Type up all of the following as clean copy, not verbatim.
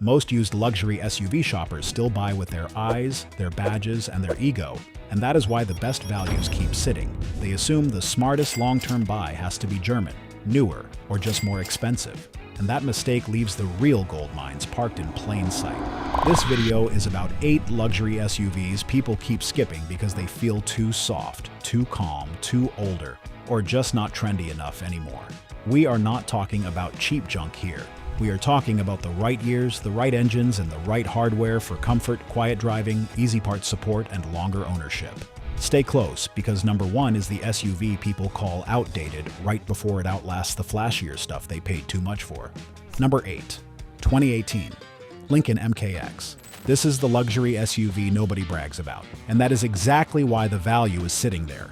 Most used luxury SUV shoppers still buy with their eyes, their badges, and their ego, and that is why the best values keep sitting. They assume the smartest long-term buy has to be German, newer, or just more expensive. And that mistake leaves the real gold mines parked in plain sight. This video is about 8 luxury SUVs people keep skipping because they feel too soft, too calm, too older, or just not trendy enough anymore. We are not talking about cheap junk here. We are talking about the right years, the right engines, and the right hardware for comfort, quiet driving, easy parts support, and longer ownership. Stay close, because number 1 is the SUV people call outdated right before it outlasts the flashier stuff they paid too much for. Number 8. 2018. Lincoln MKX. This is the luxury SUV nobody brags about, and that is exactly why the value is sitting there.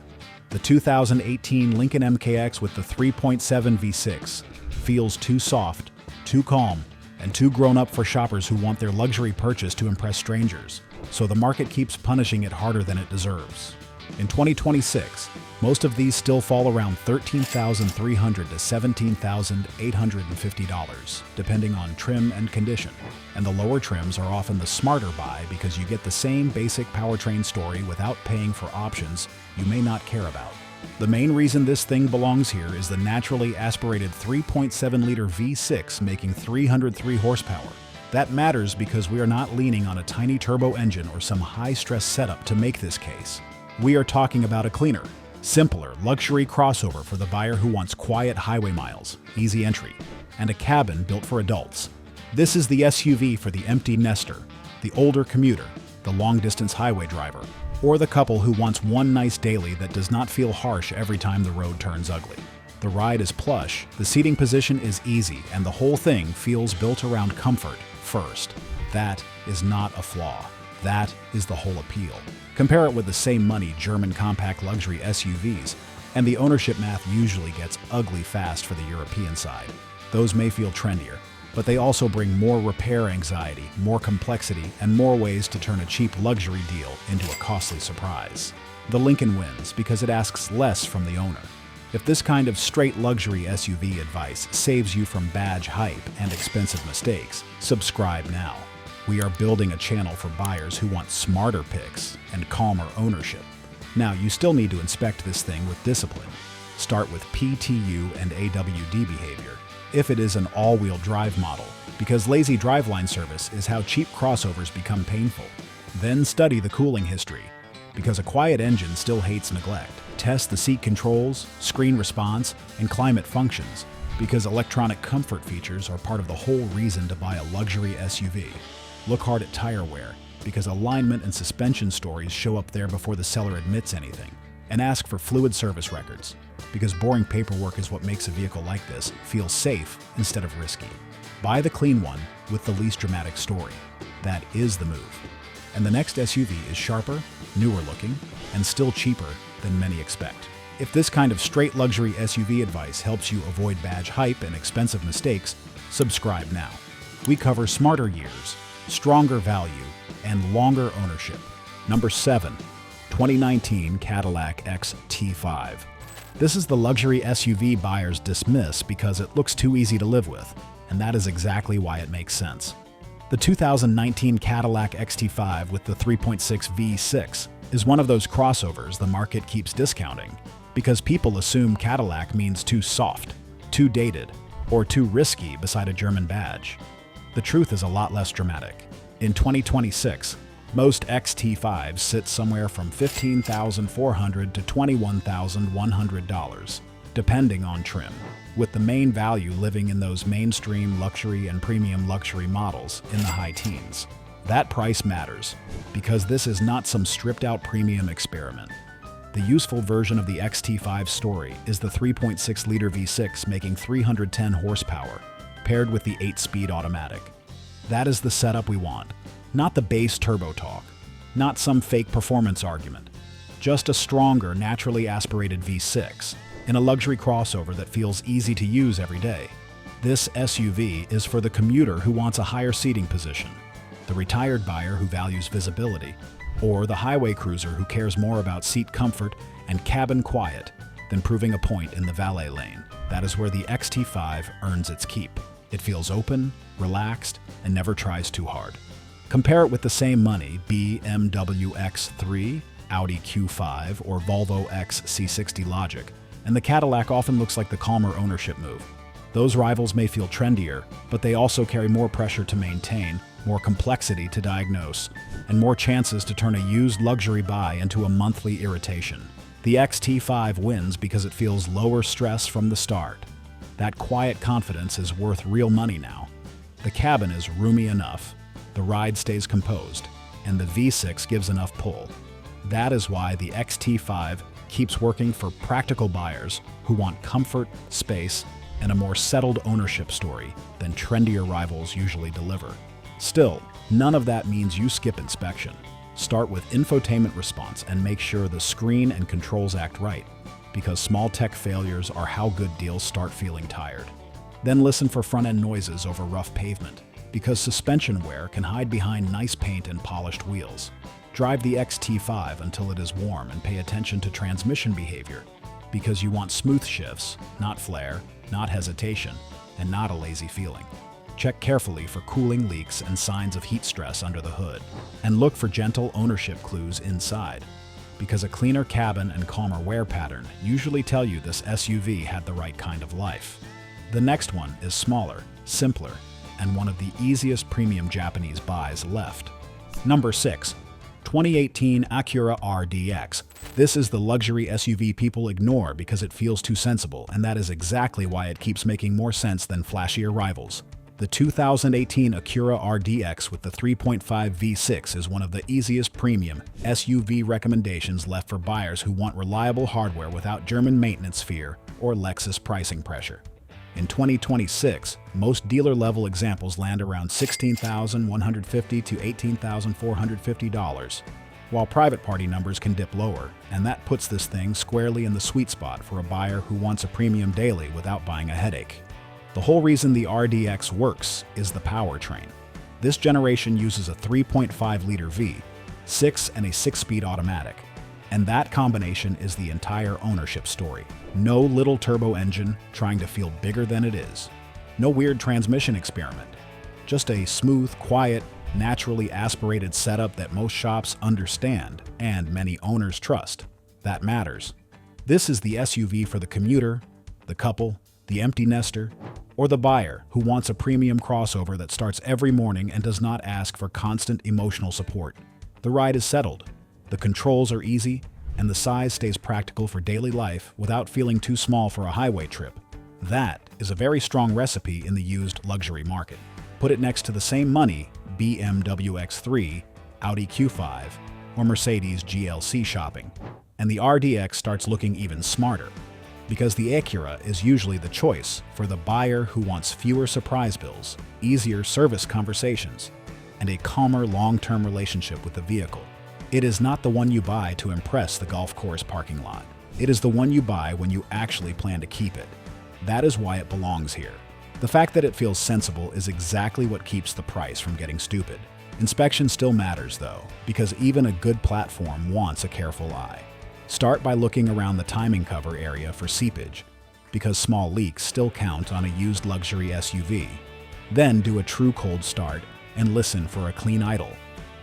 The 2018 Lincoln MKX with the 3.7 V6 feels too soft, too calm, and too grown-up for shoppers who want their luxury purchase to impress strangers. So the market keeps punishing it harder than it deserves. In 2026, most of these still fall around $13,300 to $17,850, depending on trim and condition. And the lower trims are often the smarter buy because you get the same basic powertrain story without paying for options you may not care about. The main reason this thing belongs here is the naturally aspirated 3.7-liter V6 making 303 horsepower. That matters because we are not leaning on a tiny turbo engine or some high-stress setup to make this case. We are talking about a cleaner, simpler, luxury crossover for the buyer who wants quiet highway miles, easy entry, and a cabin built for adults. This is the SUV for the empty nester, the older commuter, the long-distance highway driver, or the couple who wants one nice daily that does not feel harsh every time the road turns ugly. The ride is plush, the seating position is easy, and the whole thing feels built around comfort first. That is not a flaw. That is the whole appeal. Compare it with the same money German compact luxury SUVs, and the ownership math usually gets ugly fast for the European side. Those may feel trendier, but they also bring more repair anxiety, more complexity, and more ways to turn a cheap luxury deal into a costly surprise. The Lincoln wins because it asks less from the owner. If this kind of straight luxury SUV advice saves you from badge hype and expensive mistakes, subscribe now. We are building a channel for buyers who want smarter picks and calmer ownership. Now, you still need to inspect this thing with discipline. Start with PTU and AWD behavior, if it is an all-wheel drive model, because lazy driveline service is how cheap crossovers become painful. Then study the cooling history, because a quiet engine still hates neglect. Test the seat controls, screen response, and climate functions, because electronic comfort features are part of the whole reason to buy a luxury SUV. Look hard at tire wear, because alignment and suspension stories show up there before the seller admits anything. And ask for fluid service records, because boring paperwork is what makes a vehicle like this feel safe instead of risky. Buy the clean one with the least dramatic story. That is the move. And the next SUV is sharper, newer looking, and still cheaper than many expect. If this kind of straight luxury SUV advice helps you avoid badge hype and expensive mistakes, subscribe now. We cover smarter years, stronger value, and longer ownership. Number 7. 2019 Cadillac XT5. This is the luxury SUV buyers dismiss because it looks too easy to live with, and that is exactly why it makes sense. The 2019 Cadillac XT5 with the 3.6 V6 is one of those crossovers the market keeps discounting because people assume Cadillac means too soft, too dated, or too risky beside a German badge. The truth is a lot less dramatic. In 2026, most XT5s sit somewhere from $15,400 to $21,100, depending on trim, with the main value living in those mainstream luxury and premium luxury models in the high teens. That price matters, because this is not some stripped-out premium experiment. The useful version of the XT5 story is the 3.6-liter V6 making 310 horsepower, paired with the 8-speed automatic. That is the setup we want, not the base turbo talk, not some fake performance argument, just a stronger, naturally aspirated V6 in a luxury crossover that feels easy to use every day. This SUV is for the commuter who wants a higher seating position, the retired buyer who values visibility, or the highway cruiser who cares more about seat comfort and cabin quiet than proving a point in the valet lane. That is where the XT5 earns its keep. It feels open, relaxed, and never tries too hard. Compare it with the same money BMW X3, Audi Q5, or Volvo XC60 Logic, and the Cadillac often looks like the calmer ownership move. Those rivals may feel trendier, but they also carry more pressure to maintain, more complexity to diagnose, and more chances to turn a used luxury buy into a monthly irritation. The XT5 wins because it feels lower stress from the start. That quiet confidence is worth real money now. The cabin is roomy enough, the ride stays composed, and the V6 gives enough pull. That is why the XT5 keeps working for practical buyers who want comfort, space, and a more settled ownership story than trendier rivals usually deliver. Still, none of that means you skip inspection. Start with infotainment response and make sure the screen and controls act right, because small tech failures are how good deals start feeling tired. Then listen for front-end noises over rough pavement, because suspension wear can hide behind nice paint and polished wheels. Drive the XT5 until it is warm and pay attention to transmission behavior, because you want smooth shifts, not flare, not hesitation, and not a lazy feeling. Check carefully for cooling leaks and signs of heat stress under the hood, and look for gentle ownership clues inside, because a cleaner cabin and calmer wear pattern usually tell you this SUV had the right kind of life. The next one is smaller, simpler, and one of the easiest premium Japanese buys left. Number 6. 2018 Acura RDX. This is the luxury SUV people ignore because it feels too sensible, and that is exactly why it keeps making more sense than flashier rivals. The 2018 Acura RDX with the 3.5 V6 is one of the easiest premium SUV recommendations left for buyers who want reliable hardware without German maintenance fear or Lexus pricing pressure. In 2026, most dealer-level examples land around $16,150 to $18,450, while private party numbers can dip lower, and that puts this thing squarely in the sweet spot for a buyer who wants a premium daily without buying a headache. The whole reason the RDX works is the powertrain. This generation uses a 3.5-liter V6 and a 6-speed automatic, and that combination is the entire ownership story. No little turbo engine trying to feel bigger than it is. No weird transmission experiment. Just a smooth, quiet, naturally aspirated setup that most shops understand and many owners trust. That matters. This is the SUV for the commuter, the couple, the empty nester, or the buyer who wants a premium crossover that starts every morning and does not ask for constant emotional support. The ride is settled, the controls are easy, and the size stays practical for daily life without feeling too small for a highway trip. That is a very strong recipe in the used luxury market. Put it next to the same money BMW X3, Audi Q5, or Mercedes GLC shopping, and the RDX starts looking even smarter, because the Acura is usually the choice for the buyer who wants fewer surprise bills, easier service conversations, and a calmer long-term relationship with the vehicle. It is not the one you buy to impress the golf course parking lot. It is the one you buy when you actually plan to keep it. That is why it belongs here. The fact that it feels sensible is exactly what keeps the price from getting stupid. Inspection still matters though, because even a good platform wants a careful eye. Start by looking around the timing cover area for seepage, because small leaks still count on a used luxury SUV. Then do a true cold start and listen for a clean idle.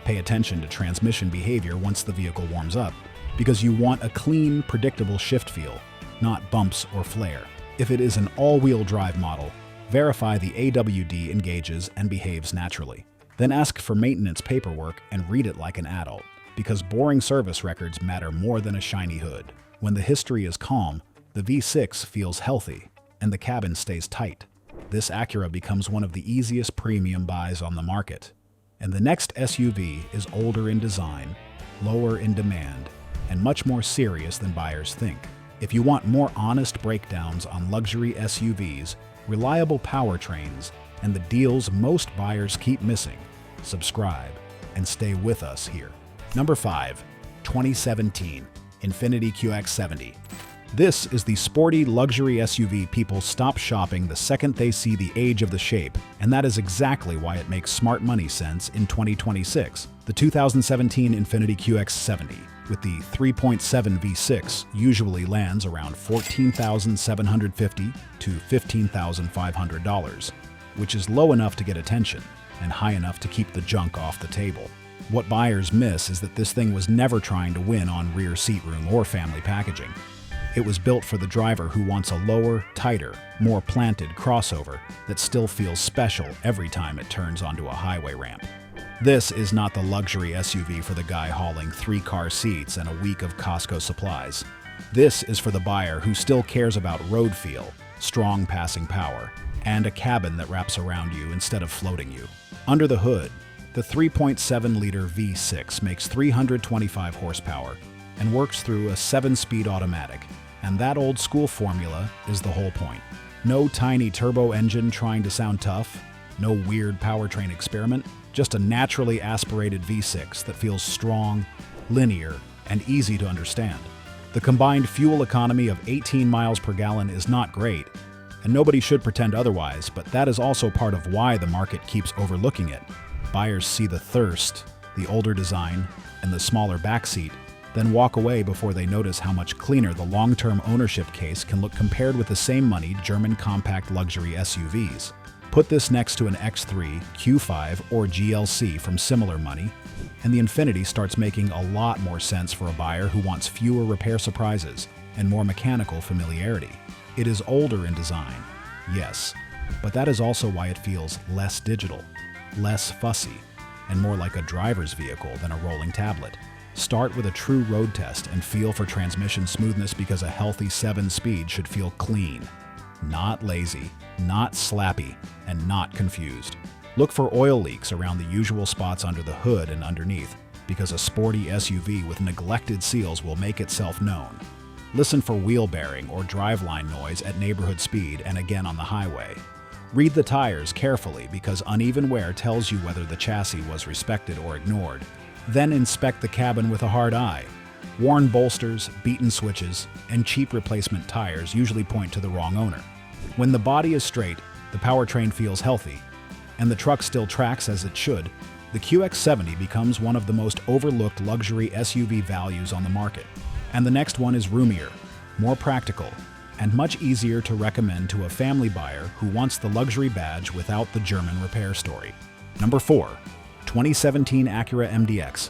Pay attention to transmission behavior once the vehicle warms up, because you want a clean, predictable shift feel, not bumps or flare. If it is an all-wheel drive model, verify the AWD engages and behaves naturally. Then ask for maintenance paperwork and read it like an adult, because boring service records matter more than a shiny hood. When the history is calm, the V6 feels healthy, and the cabin stays tight. This Acura becomes one of the easiest premium buys on the market. And the next SUV is older in design, lower in demand, and much more serious than buyers think. If you want more honest breakdowns on luxury SUVs, reliable powertrains, and the deals most buyers keep missing, subscribe and stay with us here. Number 5. 2017 Infiniti QX70. This is the sporty luxury SUV people stop shopping the second they see the age of the shape, and that is exactly why it makes smart money sense in 2026. The 2017 Infiniti QX70 with the 3.7 V6 usually lands around $14,750 to $15,500. which is low enough to get attention and high enough to keep the junk off the table. What buyers miss is that this thing was never trying to win on rear seat room or family packaging. It was built for the driver who wants a lower, tighter, more planted crossover that still feels special every time it turns onto a highway ramp. This is not the luxury SUV for the guy hauling 3 car seats and a week of Costco supplies. This is for the buyer who still cares about road feel, strong passing power, and a cabin that wraps around you instead of floating you. Under the hood, the 3.7-liter V6 makes 325 horsepower and works through a 7-speed automatic. And that old school formula is the whole point. No tiny turbo engine trying to sound tough, no weird powertrain experiment, just a naturally aspirated V6 that feels strong, linear, and easy to understand. The combined fuel economy of 18 miles per gallon is not great, and nobody should pretend otherwise, but that is also part of why the market keeps overlooking it. Buyers see the thirst, the older design, and the smaller backseat, then walk away before they notice how much cleaner the long-term ownership case can look compared with the same money German compact luxury SUVs. Put this next to an X3, Q5, or GLC from similar money, and the Infiniti starts making a lot more sense for a buyer who wants fewer repair surprises and more mechanical familiarity. It is older in design, yes, but that is also why it feels less digital, less fussy, and more like a driver's vehicle than a rolling tablet. Start with a true road test and feel for transmission smoothness, because a healthy 7-speed should feel clean, not lazy, not slappy, and not confused. Look for oil leaks around the usual spots under the hood and underneath, because a sporty SUV with neglected seals will make itself known. Listen for wheel bearing or driveline noise at neighborhood speed and again on the highway. Read the tires carefully, because uneven wear tells you whether the chassis was respected or ignored. Then inspect the cabin with a hard eye. Worn bolsters, beaten switches, and cheap replacement tires usually point to the wrong owner. When the body is straight, the powertrain feels healthy, and the truck still tracks as it should, the QX70 becomes one of the most overlooked luxury SUV values on the market. And the next one is roomier, more practical, and much easier to recommend to a family buyer who wants the luxury badge without the German repair story. Number 4. 2017 Acura MDX.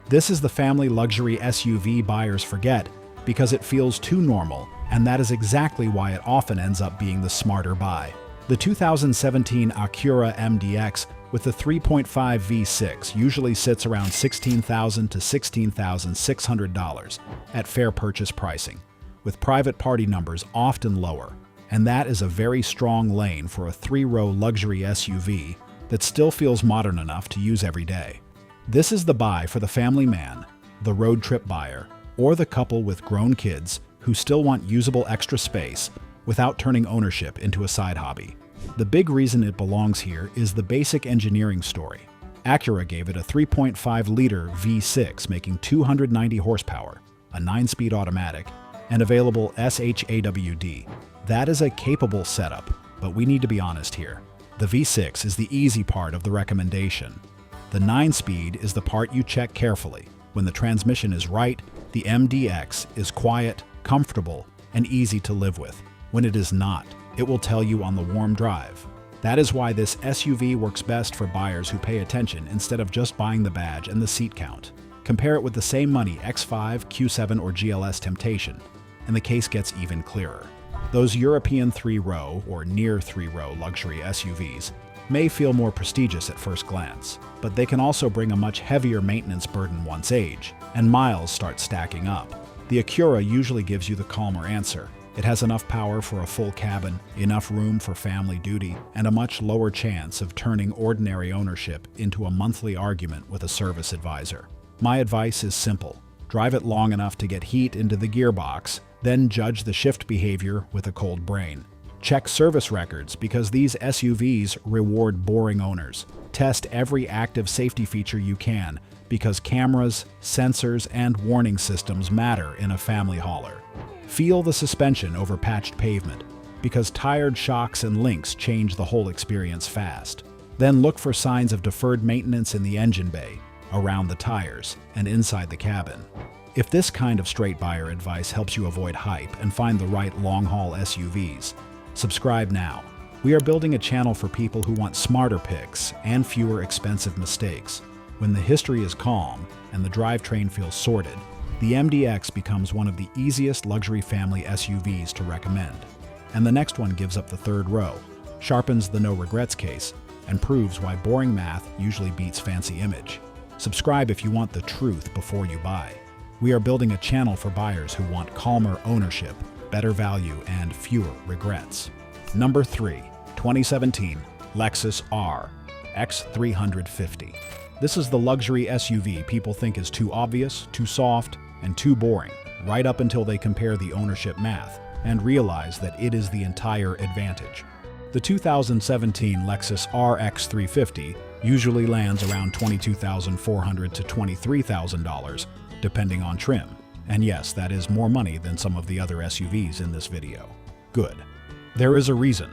This is the family luxury SUV buyers forget because it feels too normal, and that is exactly why it often ends up being the smarter buy. The 2017 Acura MDX with the 3.5 V6 usually sits around $16,000 to $16,600 at fair purchase pricing, with private party numbers often lower, and that is a very strong lane for a 3-row luxury SUV that still feels modern enough to use every day. This is the buy for the family man, the road trip buyer, or the couple with grown kids who still want usable extra space without turning ownership into a side hobby. The big reason it belongs here is the basic engineering story. Acura gave it a 3.5-liter V6 making 290 horsepower, a 9-speed automatic, and available SHAWD. That is a capable setup, but we need to be honest here. The V6 is the easy part of the recommendation. The 9-speed is the part you check carefully. When the transmission is right, the MDX is quiet, comfortable, and easy to live with. When it is not, it will tell you on the warm drive. That is why this SUV works best for buyers who pay attention instead of just buying the badge and the seat count. Compare it with the same money X5, Q7, or GLS Temptation, and the case gets even clearer. Those European 3-row or near 3-row luxury SUVs may feel more prestigious at first glance, but they can also bring a much heavier maintenance burden once age, and miles start stacking up. The Acura usually gives you the calmer answer. It has enough power for a full cabin, enough room for family duty, and a much lower chance of turning ordinary ownership into a monthly argument with a service advisor. My advice is simple. Drive it long enough to get heat into the gearbox, then judge the shift behavior with a cold brain. Check service records, because these SUVs reward boring owners. Test every active safety feature you can, because cameras, sensors, and warning systems matter in a family hauler. Feel the suspension over patched pavement, because tired shocks and links change the whole experience fast. Then look for signs of deferred maintenance in the engine bay, around the tires, and inside the cabin. If this kind of straight buyer advice helps you avoid hype and find the right long-haul SUVs, subscribe now. We are building a channel for people who want smarter picks and fewer expensive mistakes. When the history is calm and the drivetrain feels sorted, the MDX becomes one of the easiest luxury family SUVs to recommend. And the next one gives up the third row, sharpens the no regrets case, and proves why boring math usually beats fancy image. Subscribe if you want the truth before you buy. We are building a channel for buyers who want calmer ownership, better value, and fewer regrets. Number 3. 2017 Lexus RX350. This is the luxury SUV people think is too obvious, too soft, and too boring, right up until they compare the ownership math and realize that it is the entire advantage. The 2017 Lexus RX350 usually lands around $22,400 to $23,000, depending on trim. And yes, that is more money than some of the other SUVs in this video. Good. There is a reason.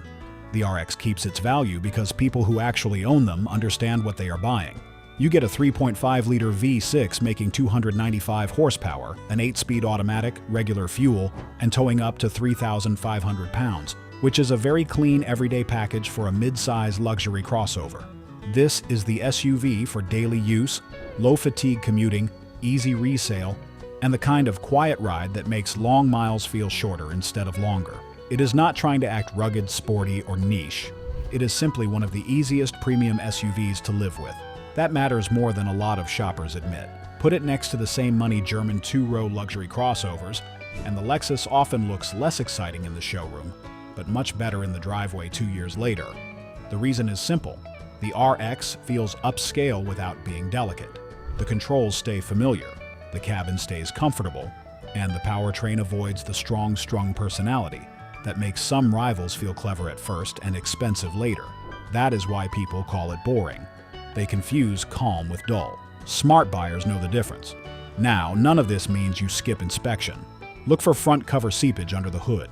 The RX keeps its value because people who actually own them understand what they are buying. You get a 3.5-liter V6 making 295 horsepower, an 8-speed automatic, regular fuel, and towing up to 3,500 pounds, which is a very clean everyday package for a mid-size luxury crossover. This is the SUV for daily use, low-fatigue commuting, easy resale, and the kind of quiet ride that makes long miles feel shorter instead of longer. It is not trying to act rugged, sporty, or niche. It is simply one of the easiest premium SUVs to live with. That matters more than a lot of shoppers admit. Put it next to the same money German 2-row luxury crossovers, and the Lexus often looks less exciting in the showroom, but much better in the driveway 2 years later. The reason is simple. The RX feels upscale without being delicate. The controls stay familiar, the cabin stays comfortable, and the powertrain avoids the strong-strung personality that makes some rivals feel clever at first and expensive later. That is why people call it boring. They confuse calm with dull. Smart buyers know the difference. Now, none of this means you skip inspection. Look for front cover seepage under the hood,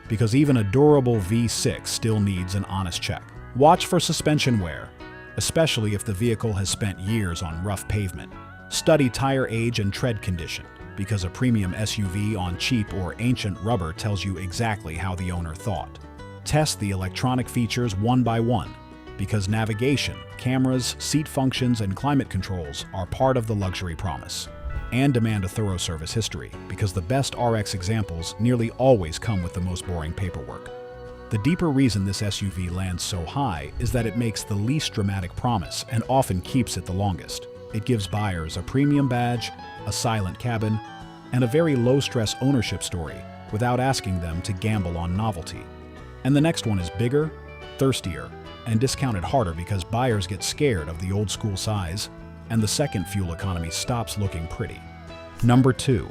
because even a durable V6 still needs an honest check. Watch for suspension wear, especially if the vehicle has spent years on rough pavement. Study tire age and tread condition, because a premium SUV on cheap or ancient rubber tells you exactly how the owner thought. Test the electronic features one by one, because navigation, cameras, seat functions, and climate controls are part of the luxury promise. And demand a thorough service history, because the best RX examples nearly always come with the most boring paperwork. The deeper reason this SUV lands so high is that it makes the least dramatic promise and often keeps it the longest. It gives buyers a premium badge, a silent cabin, and a very low-stress ownership story without asking them to gamble on novelty. And the next one is bigger, thirstier, and discounted harder because buyers get scared of the old-school size, and the second fuel economy stops looking pretty. Number 2.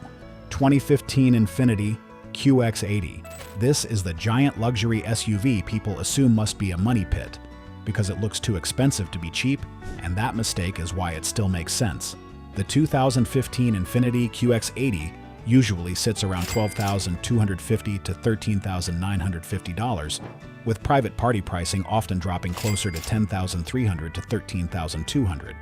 2015 Infiniti QX80. This is the giant luxury SUV people assume must be a money pit, because it looks too expensive to be cheap, and that mistake is why it still makes sense. The 2015 Infiniti QX80 usually sits around $12,250 to $13,950, with private party pricing often dropping closer to $10,300 to $13,200.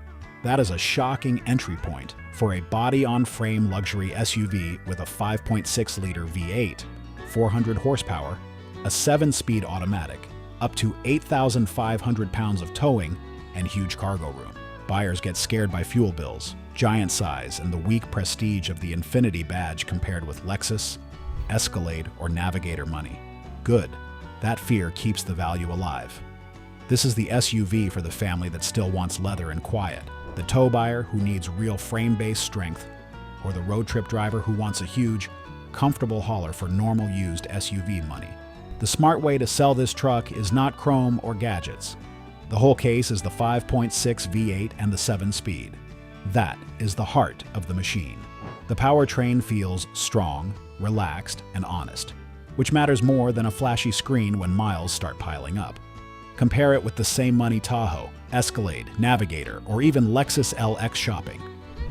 That is a shocking entry point for a body-on-frame luxury SUV with a 5.6-liter V8, 400 horsepower, a 7-speed automatic, up to 8,500 pounds of towing, and huge cargo room. Buyers get scared by fuel bills, giant size, and the weak prestige of the Infiniti badge compared with Lexus, Escalade, or Navigator money. Good. That fear keeps the value alive. This is the SUV for the family that still wants leather and quiet, the tow buyer who needs real frame-based strength, or the road trip driver who wants a huge, comfortable hauler for normal used SUV money. The smart way to sell this truck is not chrome or gadgets. The whole case is the 5.6 V8 and the 7-speed. That is the heart of the machine. The powertrain feels strong, relaxed, and honest, which matters more than a flashy screen when miles start piling up. Compare it with the same money Tahoe, Escalade, Navigator, or even Lexus LX shopping,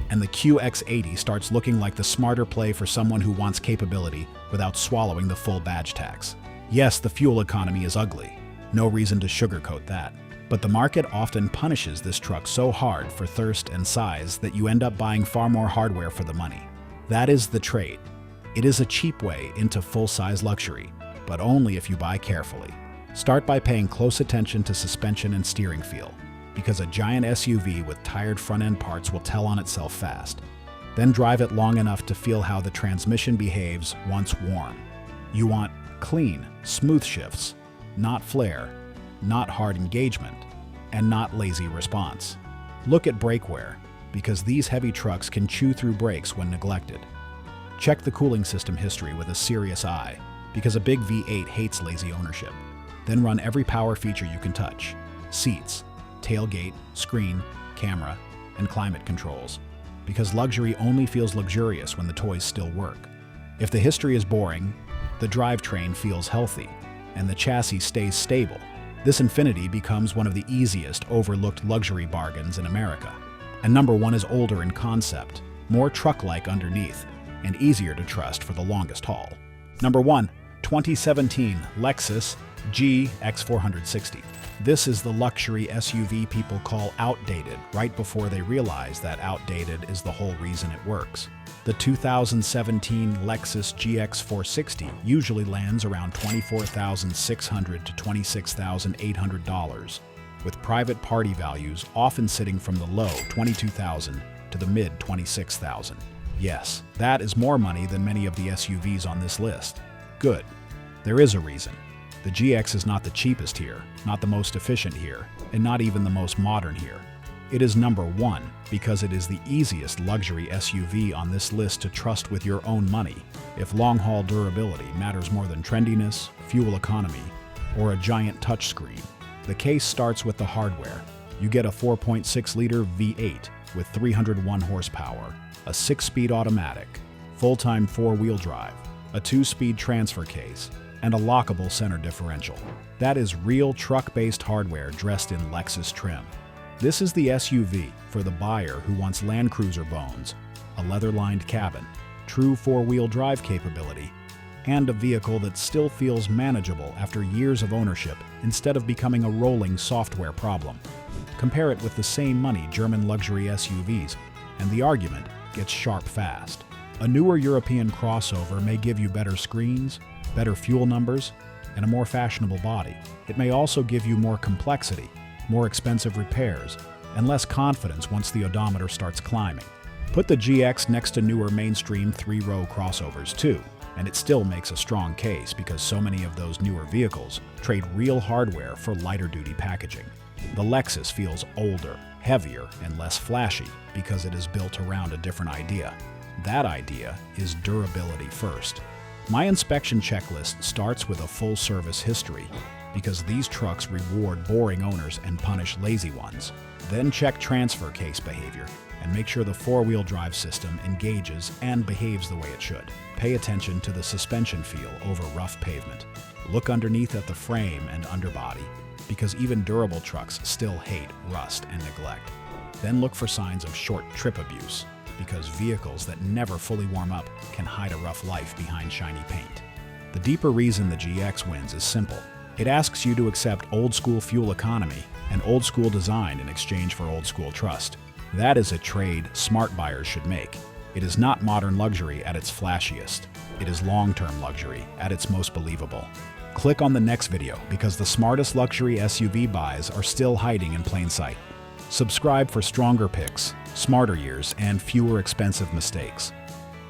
and the QX80 starts looking like the smarter play for someone who wants capability without swallowing the full badge tax. Yes, the fuel economy is ugly. No reason to sugarcoat that. But the market often punishes this truck so hard for thirst and size that you end up buying far more hardware for the money. That is the trade. It is a cheap way into full-size luxury, but only if you buy carefully. Start by paying close attention to suspension and steering feel, because a giant SUV with tired front-end parts will tell on itself fast. Then drive it long enough to feel how the transmission behaves once warm. You want clean, smooth shifts, not flare, not hard engagement, and not lazy response. Look at brake wear, because these heavy trucks can chew through brakes when neglected. Check the cooling system history with a serious eye, because a big V8 hates lazy ownership. Then run every power feature you can touch: seats, tailgate, screen, camera, and climate controls, because luxury only feels luxurious when the toys still work. If the history is boring, the drivetrain feels healthy, and the chassis stays stable, this Infiniti becomes one of the easiest overlooked luxury bargains in America. And number one is older in concept, more truck-like underneath, and easier to trust for the longest haul. Number 1. 2017 Lexus GX460. This is the luxury SUV people call outdated right before they realize that outdated is the whole reason it works. The 2017 Lexus GX460 usually lands around $24,600 to $26,800, with private party values often sitting from the low $22,000 to the mid $26,000. Yes, that is more money than many of the SUVs on this list. Good. There is a reason. The GX is not the cheapest here, not the most efficient here, and not even the most modern here. It is number one because it is the easiest luxury SUV on this list to trust with your own money. If long-haul durability matters more than trendiness, fuel economy, or a giant touchscreen, the case starts with the hardware. You get a 4.6-liter V8 with 301 horsepower, a 6-speed automatic, full-time 4-wheel drive, a 2-speed transfer case, and a lockable center differential. That is real truck-based hardware dressed in Lexus trim. This is the SUV for the buyer who wants Land Cruiser bones, a leather-lined cabin, true 4-wheel drive capability, and a vehicle that still feels manageable after years of ownership instead of becoming a rolling software problem. Compare it with the same money German luxury SUVs, and the argument gets sharp fast. A newer European crossover may give you better screens, better fuel numbers, and a more fashionable body. It may also give you more complexity, more expensive repairs, and less confidence once the odometer starts climbing. Put the GX next to newer mainstream 3-row crossovers too, and it still makes a strong case because so many of those newer vehicles trade real hardware for lighter-duty packaging. The Lexus feels older, heavier, and less flashy because it is built around a different idea. That idea is durability first. My inspection checklist starts with a full-service history because these trucks reward boring owners and punish lazy ones. Then check transfer case behavior and make sure the 4-wheel drive system engages and behaves the way it should. Pay attention to the suspension feel over rough pavement. Look underneath at the frame and underbody because even durable trucks still hate rust and neglect. Then look for signs of short trip abuse, because vehicles that never fully warm up can hide a rough life behind shiny paint. The deeper reason the GX wins is simple. It asks you to accept old-school fuel economy and old-school design in exchange for old-school trust. That is a trade smart buyers should make. It is not modern luxury at its flashiest. It is long-term luxury at its most believable. Click on the next video because the smartest luxury SUV buys are still hiding in plain sight. Subscribe for stronger picks, smarter years, and fewer expensive mistakes.